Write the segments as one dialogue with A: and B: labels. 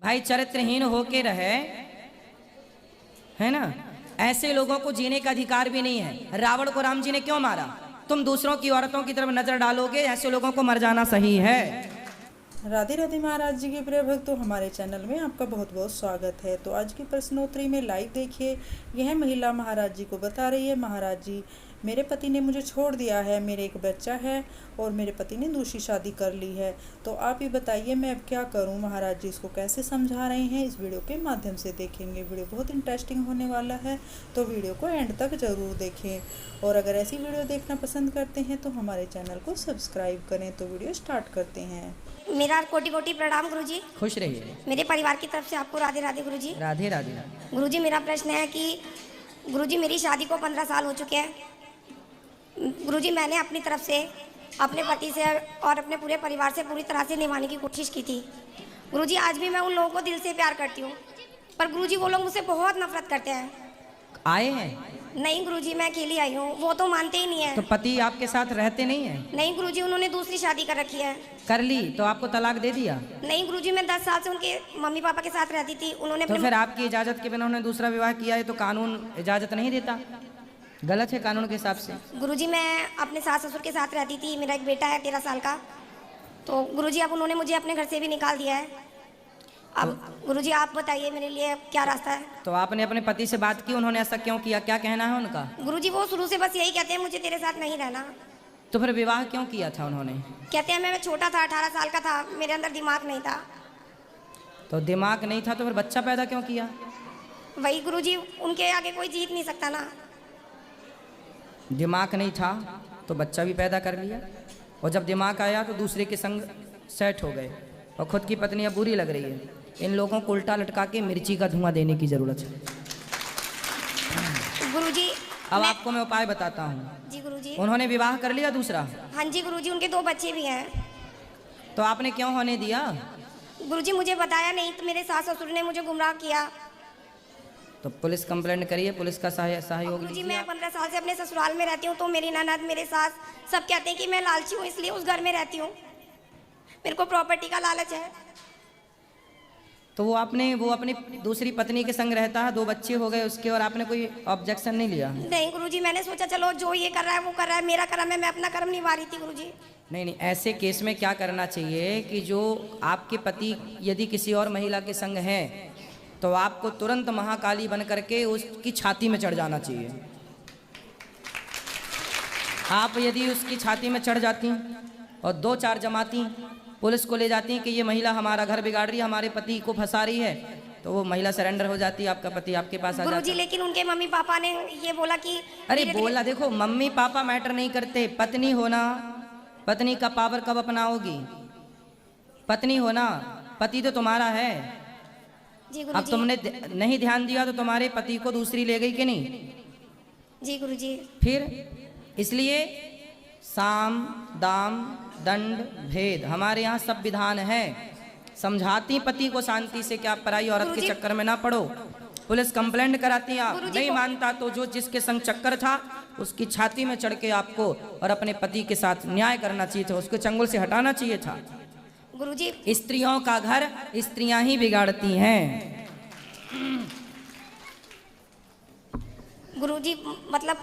A: भाई चरित्रहीन होके रहे, है ना। ऐसे लोगों को जीने का अधिकार भी नहीं है। रावण को राम जी ने क्यों मारा? तुम दूसरों की औरतों की तरफ नजर डालोगे, ऐसे लोगों को मर जाना सही है।
B: राधे राधे महाराज जी के प्रिय भक्तों, हमारे चैनल में आपका बहुत बहुत स्वागत है। तो आज की प्रश्नोत्तरी में लाइव देखिए। यह महिला महाराज जी को बता रही है, महाराज जी मेरे पति ने मुझे छोड़ दिया है, मेरे एक बच्चा है और मेरे पति ने दूसरी शादी कर ली है। तो आप ही बताइए मैं अब क्या करूं। महाराज जी इसको कैसे समझा रहे हैं, इस वीडियो के माध्यम से देखेंगे। वीडियो बहुत इंटरेस्टिंग होने वाला है, तो वीडियो को एंड तक ज़रूर देखें। और अगर ऐसी वीडियो देखना पसंद करते हैं तो हमारे चैनल को सब्सक्राइब करें। तो वीडियो स्टार्ट करते हैं।
C: मेरा कोटि कोटि प्रणाम गुरुजी।
A: खुश रहिए।
C: मेरे परिवार की तरफ से आपको राधे राधे गुरुजी।
A: राधे राधे।
C: गुरुजी मेरा प्रश्न है कि गुरुजी मेरी शादी को 15 साल हो चुके हैं। गुरुजी मैंने अपनी तरफ से अपने पति से और अपने पूरे परिवार से पूरी तरह से निभाने की कोशिश की थी। गुरुजी आज भी मैं उन लोगों को दिल से प्यार करती हूँ, पर गुरुजी वो लोग मुझसे बहुत नफरत करते हैं।
A: आए हैं?
C: नहीं गुरुजी मैं अकेली आई हूँ, वो तो मानते ही नहीं है।
A: तो पति आपके साथ रहते नहीं है?
C: नहीं गुरुजी उन्होंने दूसरी शादी कर रखी है।
A: कर ली तो आपको तलाक दे दिया?
C: नहीं गुरुजी मैं 10 साल से उनके मम्मी पापा के साथ रहती थी। उन्होंने
A: तो फिर आपकी इजाजत के बिना उन्होंने दूसरा विवाह किया है, तो कानून इजाजत नहीं देता? गलत है कानून के हिसाब से।
C: गुरुजी मैं अपने सास ससुर के साथ रहती थी, मेरा एक बेटा है 13 साल का। तो गुरुजी अब उन्होंने मुझे अपने घर से भी निकाल दिया है। अब गुरुजी आप बताइए मेरे लिए क्या रास्ता है।
A: तो आपने अपने पति से बात की, उन्होंने ऐसा क्यों किया, क्या कहना है उनका?
C: गुरुजी वो शुरू से बस यही कहते हैं मुझे तेरे साथ नहीं रहना।
A: तो फिर विवाह क्यों किया था उन्होंने?
C: कहते हैं मैं छोटा था, 18 साल का था, मेरे अंदर दिमाग नहीं था।
A: तो दिमाग नहीं था तो फिर बच्चा पैदा क्यों किया?
C: वही गुरुजी उनके आगे कोई जीत नहीं सकता ना।
A: दिमाग नहीं था तो बच्चा भी पैदा कर लिया, और जब दिमाग आया तो दूसरे के संग सेट हो गए, और खुद की पत्नी अब बुरी लग रही है। इन लोगों को उल्टा लटका के मिर्ची का धुआं देने की जरूरत है।
C: गुरुजी
A: अब आपको मैं उपाय बताता हूँ।
C: जी गुरुजी।
A: उन्होंने विवाह कर लिया दूसरा?
C: हाँ जी गुरुजी, उनके 2 बच्चे भी हैं।
A: तो आपने क्यों होने दिया?
C: गुरुजी मुझे बताया नहीं, तो मेरे सास ससुर ने मुझे गुमराह किया।
A: तो पुलिस कंप्लेंट करिए, पुलिस का सहयोग
C: गुरुजी
A: लीजिए।
C: मैं 15 साल से अपने ससुराल में रहती हूँ, तो मेरी ननद मेरे सास सब कहते हैं कि मैं लालची हूँ, इसलिए उस घर में रहती हूँ। मेरे को प्रॉपर्टी का लालच है।
A: तो वो अपनी दूसरी पत्नी के संग रहता है, 2 बच्चे हो गए उसके, और आपने कोई ऑब्जेक्शन नहीं लिया?
C: नहीं गुरुजी, मैंने सोचा चलो जो ये कर रहा है वो कर रहा है, मेरा कर्म है, मैं अपना कर्म निभा रही थी गुरुजी।
A: नहीं नहीं, ऐसे केस में क्या करना चाहिए कि जो आपके पति यदि किसी और महिला के संग हैं, तो आपको तुरंत महाकाली बन करके उसकी छाती में चढ़ जाना चाहिए। आप यदि उसकी छाती में चढ़ जाती और 2-4 जमाती पुलिस को ले जाती कि ये महिला हमारा घर बिगाड़ रही है, हमारे पति को फंसा रही है, तो वो महिला सरेंडर हो जाती, आपका पति आपके पास आ जाता।
C: गुरुजी लेकिन उनके मम्मी पापा ने ये बोला कि
A: अरे बोला, देखो मम्मी पापा मैटर नहीं करते, पत्नी होना, पत्नी का पावर कब अपनाओगी? पत्नी होना, पति तो तुम्हारा है।
C: जी
A: अब
C: गुरुजी।
A: तुमने नहीं ध्यान दिया तो तुम्हारे पति को दूसरी ले गई कि नहीं?
C: जी गुरुजी।
A: फिर इसलिए साम दाम दंड भेद हमारे यहाँ सब विधान है। समझाती पति को शांति से, क्या पराई औरत के चक्कर में ना पड़ो। पुलिस कंप्लेंट कराती, आप नहीं मानता तो जो जिसके संग चक्कर था उसकी छाती में चढ़ के आपको और अपने पति के साथ न्याय करना चाहिए था, उसको चंगुल से हटाना चाहिए था।
C: गुरुजी
A: स्त्रियों का घर स्त्रियां ही बिगाड़ती हैं।
C: गुरुजी मतलब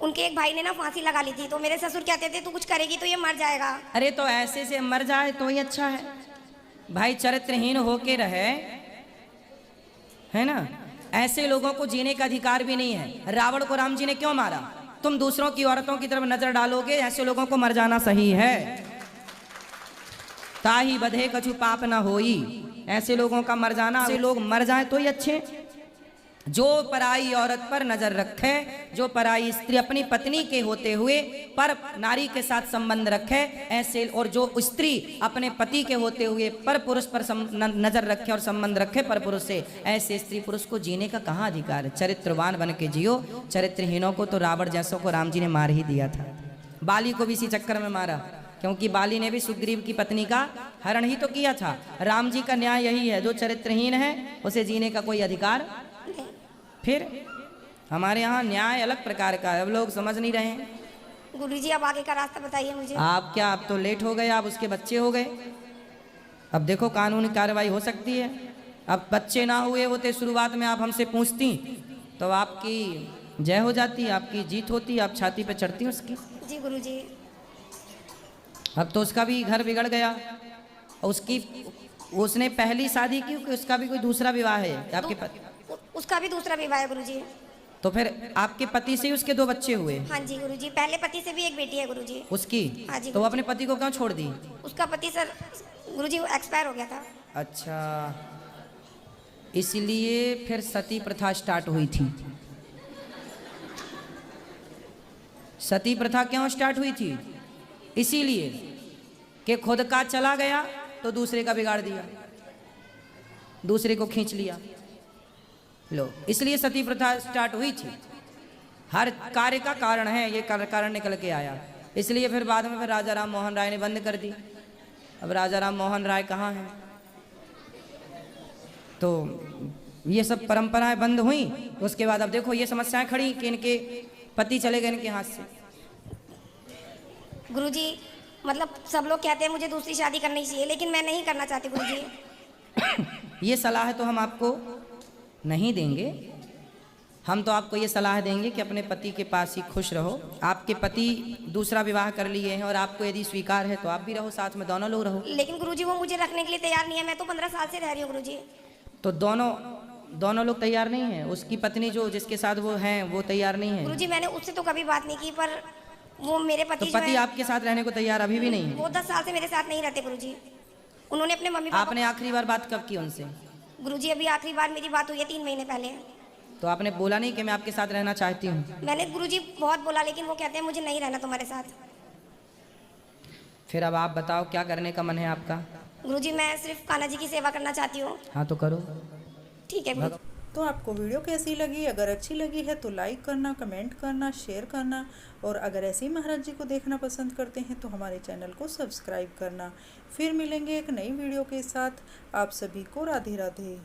C: उनके एक भाई ने ना फांसी लगा ली थी, तो मेरे ससुर कहते थे तू कुछ करेगी तो ये मर जाएगा।
A: अरे तो ऐसे से मर जाए तो ही अच्छा है भाई, चरित्रहीन होके रहे, है ना। ऐसे लोगों को जीने का अधिकार भी नहीं है। रावण को राम जी ने क्यों मारा? तुम दूसरों की औरतों की तरफ नजर डालोगे, ऐसे लोगों को मर जाना सही है। ताही बधे कछु पाप ना होई, ऐसे लोगों का मर जाना, ऐसे लोग मर जाए तो ही अच्छे। जो पराई औरत पर नजर रखे, जो पराई स्त्री अपनी पत्नी के होते हुए पर नारी के साथ संबंध रखे ऐसे, और जो स्त्री अपने पति के होते हुए पर पुरुष पर नजर रखे और संबंध रखे पर पुरुष से, ऐसे स्त्री पुरुष को जीने का कहाँ अधिकार है? चरित्रवान बन के जियो। चरित्रहीनों को तो रावण जैसों को राम जी ने मार ही दिया था। बाली को भी इसी चक्कर में मारा, क्योंकि बाली ने भी सुग्रीव की पत्नी का हरण ही तो किया था। राम जी का न्याय यही है, जो चरित्रहीन है उसे जीने का कोई अधिकार। फिर हमारे यहाँ न्याय अलग प्रकार का है, अब लोग समझ नहीं रहे हैं।
C: गुरुजी अब आगे का रास्ता बताइए मुझे।
A: आप क्या, आप तो लेट हो गए, आप उसके बच्चे हो गए। अब देखो कानूनी कार्रवाई हो सकती है। अब बच्चे ना हुए होते शुरुआत में, आप हमसे पूछती तो आपकी जय हो जाती, आपकी जीत होती, आप छाती पे चढ़ती उसकी।
C: जी गुरुजी।
A: अब तो उसका भी घर बिगड़ गया। उसकी उसने पहली शादी की कि उसका भी कोई दूसरा विवाह है आपके
C: उसका भी दूसरा विवाह है गुरुजी।
A: तो फिर आपके पति से ही उसके 2 बच्चे हुए?
C: हाँ जी गुरुजी, पहले पति से भी एक बेटी है गुरुजी।
A: उसकी?
C: हाँ जी
A: तो वो अपने पति को क्यों छोड़ दी?
C: उसका पति सर गुरुजी एक्सपायर हो गया था।
A: अच्छा, इसलिए फिर सती प्रथा स्टार्ट हुई थी। सती प्रथा क्यों स्टार्ट हुई थी? इसीलिए कि खुद का चला गया तो दूसरे का बिगाड़ दिया, दूसरे को खींच लिया। लो, इसलिए सती प्रथा स्टार्ट हुई थी। हर कार्य का कारण है, ये कारण निकल के आया। इसलिए फिर बाद में फिर राजा राम मोहन राय ने बंद कर दी। अब राजा राम मोहन राय कहाँ हैं? तो ये सब परंपराएं बंद हुई। उसके बाद अब देखो ये समस्याएं खड़ी कि इनके पति चले गए इनके हाथ से।
C: गुरुजी मतलब सब लोग कहते हैं मुझे दूसरी शादी करनी चाहिए, लेकिन मैं नहीं करना चाहती गुरुजी।
A: ये सलाह तो हम आपको नहीं देंगे। हम तो आपको ये सलाह देंगे कि अपने पति के पास ही खुश रहो। आपके पति दूसरा विवाह कर लिए हैं और आपको यदि स्वीकार है तो आप भी रहो, साथ में दोनों लोग रहो।
C: लेकिन गुरुजी वो मुझे रखने के लिए तैयार नहीं है। मैं तो 15 साल से रह रही हूँ गुरुजी।
A: तो दोनों लोग तैयार नहीं हैं? उसकी पत्नी जो जिसके साथ वो हैं वो तैयार नहीं है?
C: गुरुजी मैंने उससे तो कभी बात नहीं की, पर वो मेरे पति
A: तो पति आपके साथ रहने को तैयार अभी भी नहीं है?
C: वो 10 साल से मेरे साथ नहीं रहते गुरुजी। उन्होंने अपने मम्मी पापा।
A: आपने आखिरी बार बात कब की उनसे?
C: गुरुजी अभी आखिरी बार मेरी बात हुई है 3 महीने पहले।
A: तो आपने बोला नहीं कि मैं आपके साथ रहना चाहती हूँ?
C: मैंने गुरुजी बहुत बोला, लेकिन वो कहते हैं मुझे नहीं रहना तुम्हारे साथ।
A: फिर अब आप बताओ क्या करने का मन है आपका?
C: गुरुजी मैं सिर्फ कान्हा जी की सेवा करना चाहती हूँ।
A: हाँ तो करो।
C: ठीक है गुरुजी।
B: तो आपको वीडियो कैसी लगी? अगर अच्छी लगी है तो लाइक करना, कमेंट करना, शेयर करना, और अगर ऐसे ही महाराज जी को देखना पसंद करते हैं तो हमारे चैनल को सब्सक्राइब करना। फिर मिलेंगे एक नई वीडियो के साथ। आप सभी को राधे राधे।